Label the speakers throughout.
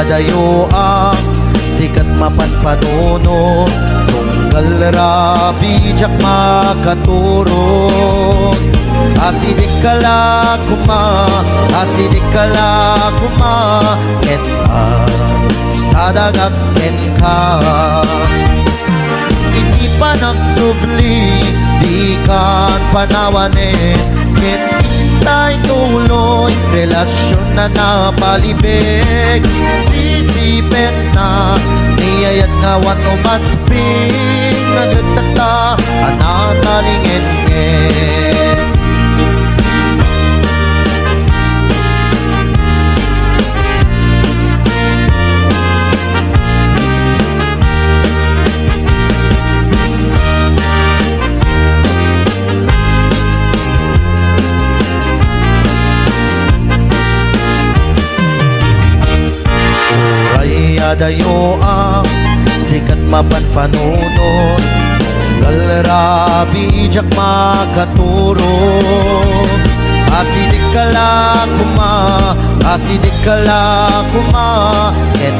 Speaker 1: adayo ang sikat mapanpanuno tunggal rabi jak makaturot. Asidik kala kuma ket sadagak ken ka. Hindi pa nagsubli di kan panawanin ket tay tuloy relasyon na napalibig. Sisipet na niyayat ngawan umasping nagagsakta anatalingin-ngin. Adayo ang sikat mapanpanunod tunggal rabi jak makaturot. Asidik kala kuma ket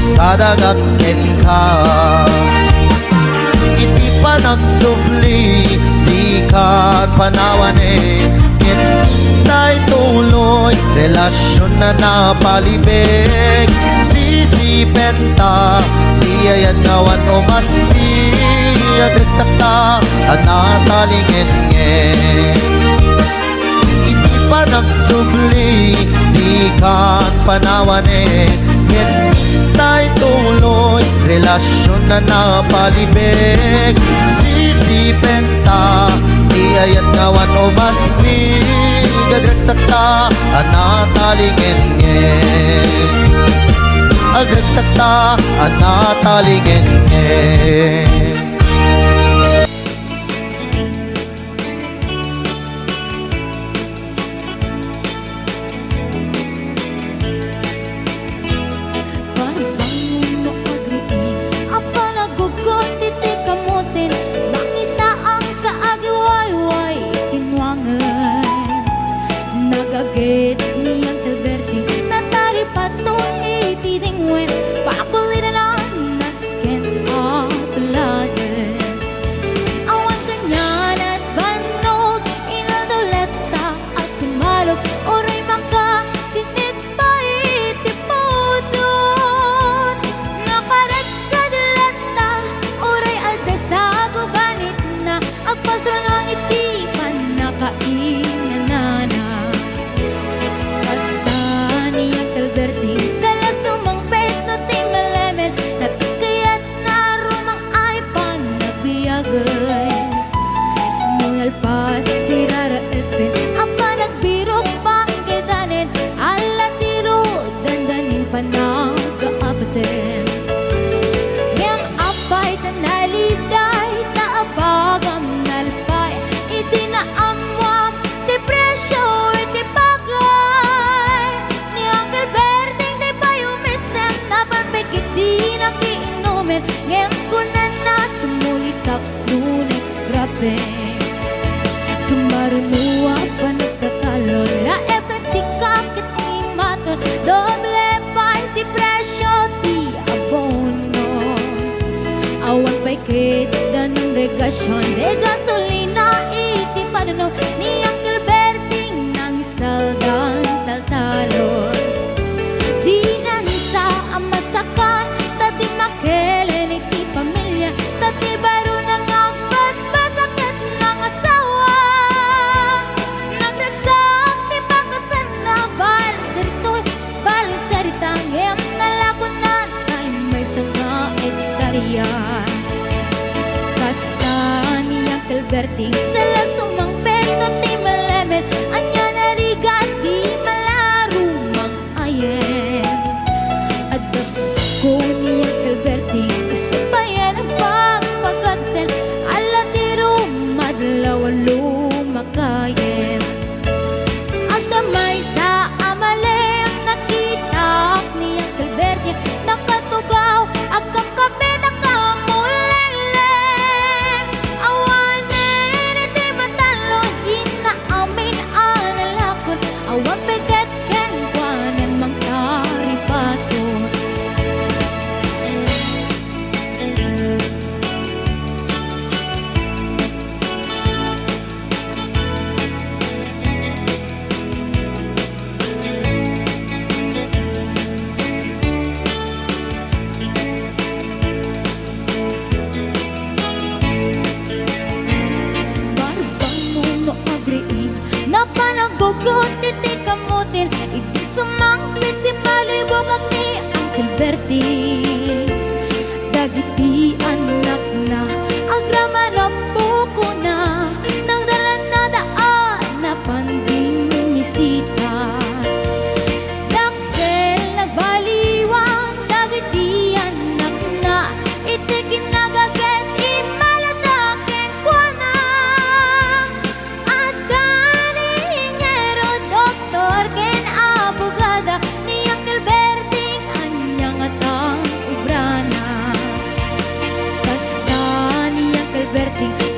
Speaker 1: sadagak ken ka. Iti pa nagsubli di kan panawanin ket tay tuloy relasyon na napalibig. Sisipenta iyayan ngawan umaspi agregsakta at natalingin-ngin. Iti pa nagsubli di kan panawanin ket tay tuloy relasyon na napalibig. Sisipenta iyayan ngawan umaspi agregsakta at natalingin-ngin. Agregsakta at natalingin-ngin.
Speaker 2: Sumarunua pa nagtatalon na efek si kakit ni maton doble pa di presyo di abono. Awan pa'y kita ng regasyon de gasolina iti panuno ni Uncle Berting nang saldan taltalon. Di na nisa ang masakan tati makelen iti pamilya tati baro na nga basbasakit ng asawa. Nagragsak ti pakasan na balisaritang em nalakunan ay may sanga etarya. Kasta ni Uncle Berting sala sumang peto ti malemen anya narigat di malarumang ayen. Adap ko ni Uncle Berting isubayan ang pagpagkatsen ala ti rumadlaw lumakayen. At damay sa amalem nakita ni Uncle Berting nakatugaw agam kape nakamulele. Awanin iti perverting